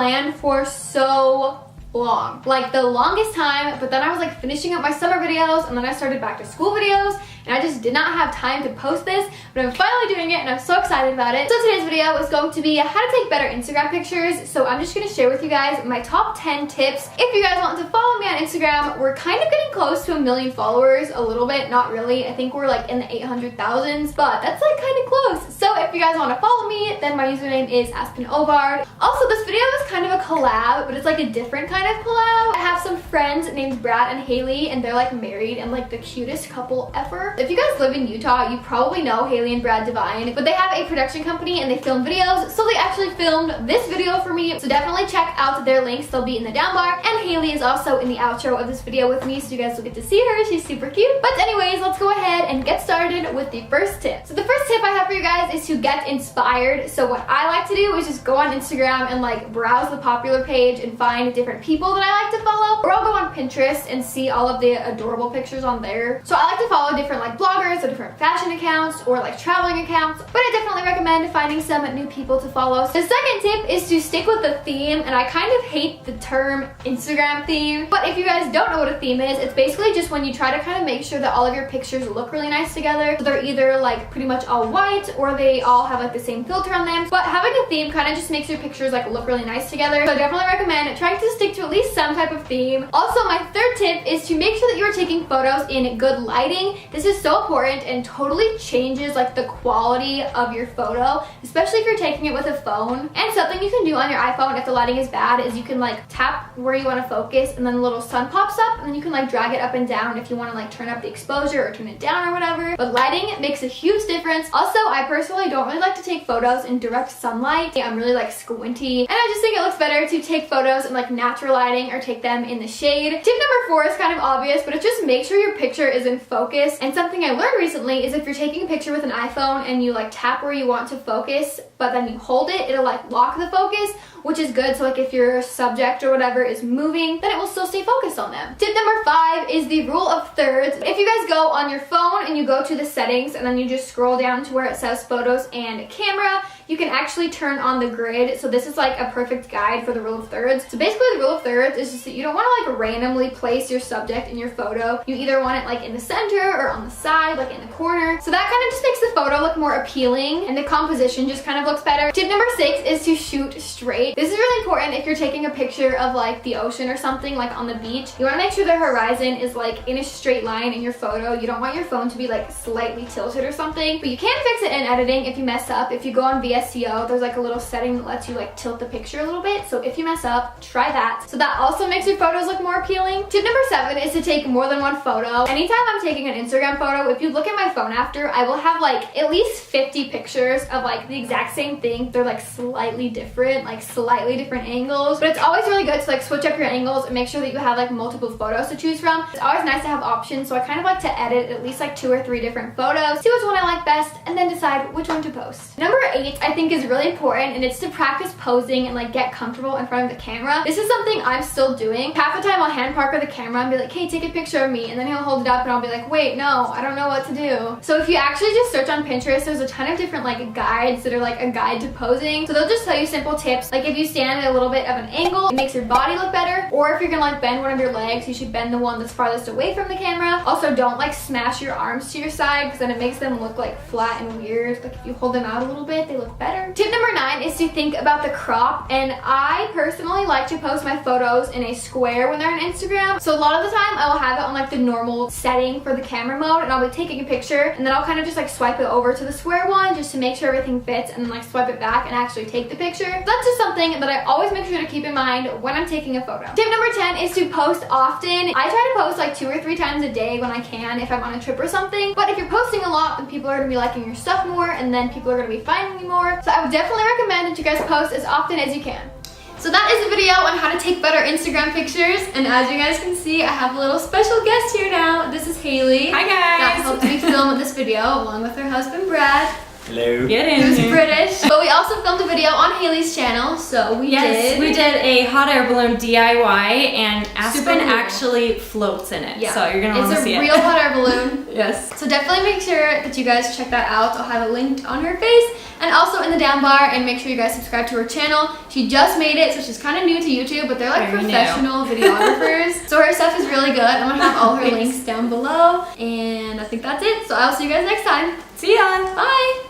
planned for so long, like the longest time, but then I was like finishing up my summer videos and then I started back to school videos and I just did not have time to post this, but I'm finally doing it and I'm so excited about it. So today's video is going to be how to take better Instagram pictures. So I'm just going to share with you guys my top 10 tips. If you guys want to follow me on Instagram, we're kind of getting close to 1 million followers, a little bit, not really. I think we're like in the 800,000s, but that's like kind of close. So if you guys want to follow me, then my username is AspenObard. Also, this video is kind of a collab, but it's like a different kind of collab. I have some friends named Brad and Haley, and they're like married and like the cutest couple ever. If you guys live in Utah, you probably know Haley and Brad Devine, but they have a production company and they film videos, so they actually filmed this video for me. So definitely check out their links, they'll be in the down bar. And Haley is also in the outro of this video with me, so you guys will get to see her. She's super cute. But anyways, let's go ahead and get started with the first tip. So the first tip I have for you guys is to get inspired. So what I like to do is just go on Instagram and like browse the popular page and find different people that I like to follow, or I'll go on Pinterest and see all of the adorable pictures on there. So I like to follow different like bloggers or different fashion accounts or like traveling accounts, but I definitely recommend finding some new people to follow. The second tip is to stick with the theme, and I kind of hate the term Instagram theme, but if you guys don't know what a theme is, it's basically just when you try to kind of make sure that all of your pictures look really nice together. So they're either like pretty much all white or they all have like the same filter on them, but having a theme kind of just makes your pictures like look really nice together. So I definitely recommend trying to stick to at least some type of theme. Also, my third tip is to make sure that you are taking photos in good lighting. This is so important and totally changes like the quality of your photo, especially if you're taking it with a phone. And something you can do on your iPhone if the lighting is bad is you can like tap where you want to focus and then the little sun pops up, and then you can like drag it up and down if you want to like turn up the exposure or turn it down or whatever. But lighting makes a huge difference. Also, I personally don't really like to take photos in direct sunlight. I'm really like squinty, and I just think it looks better to take photos in like natural lighting or take them in the shade. Tip number 4 is kind of obvious, but it's just make sure your picture is in focus. And something I learned recently is if you're taking a picture with an iPhone and you like tap where you want to focus, but then you hold it, it'll like lock the focus, which is good. So like if your subject or whatever is moving, then it will still stay focused on them. Tip number 5 is the rule of thirds. If you guys go on your phone and you go to the settings and then you just scroll down to where it says photos and camera, you can actually turn on the grid. So this is like a perfect guide for the rule of thirds. So basically the rule of thirds is just that you don't want to like randomly place your subject in your photo. You either want it like in the center or on the side, like in the corner. So that kind of just makes the photo look more appealing and the composition just kind of looks better. Tip number 6 is to shoot straight. This is really important if you're taking a picture of like the ocean or something, like on the beach. You want to make sure the horizon is like in a straight line in your photo. You don't want your phone to be like slightly tilted or something, but you can fix it in editing if you mess up. If you go on VSCO, there's like a little setting that lets you like tilt the picture a little bit. So if you mess up, try that. So that also makes your photos look more appealing. Tip number 7 is to take more than one photo. Anytime I'm taking an Instagram photo, if you look at my phone after, I will have like at least 50 pictures of like the exact same thing. They're like slightly different, like slightly different angles, but it's always really good to like switch up your angles and make sure that you have like multiple photos to choose from. It's always nice to have options, so I kind of like to edit at least like 2 or 3 different photos, see which one I like best, and then decide which one to post. Number 8 I think is really important, and it's to practice posing and like get comfortable in front of the camera. This is something I'm still doing. Half the time I'll hand Parker the camera and be like, hey, take a picture of me, and then he'll hold it up and I'll be like, wait, no, I don't know what to do. So if you actually just search on Pinterest, there's a ton of different like guides that are like a guide to posing. So they'll just tell you simple tips, like if you stand at a little bit of an angle, it makes your body look better, or if you're gonna like bend one of your legs, you should bend the one that's farthest away from the camera. Also, don't like smash your arms to your side because then it makes them look like flat and weird. Like if you hold them out a little bit, they look better. Tip number 9 is to think about the crop, and I personally like to post my photos in a square when they're on Instagram. So a lot of the time I will have it on like the normal setting for the camera mode, and I'll be taking a picture and then I'll kind of just like swipe it over to the square one just to make sure everything fits, and then like swipe it back and actually take the picture. So that's just something that I always make sure to keep in mind when I'm taking a photo. Tip number 10 is to post often. I try to post like 2 or 3 times a day when I can if I'm on a trip or something, but if you're posting a lot, then people are gonna be liking your stuff more, and then people are gonna be finding you more. So I would definitely recommend that you guys post as often as you can. So that is the video on how to take better Instagram pictures, and as you guys can see, I have a little special guest here now. This is Haley. Hi guys! That helped me film this video along with her husband Brad. Hello. Get It in was here. British. But we also filmed a video on Haley's channel, so we We did a hot air balloon DIY, and Super Aspen cool. actually floats in it. Yeah. So you're gonna want to see It's a it. real hot air balloon. Yes. So definitely make sure that you guys check that out. I'll have it linked on her face and also in the down bar, and make sure you guys subscribe to her channel. She just made it, so she's kind of new to YouTube, but they're like Very new. professional videographers. So her stuff is really good. I'm gonna have all her links down below, and I think that's it. So I'll see you guys next time. See ya. Bye.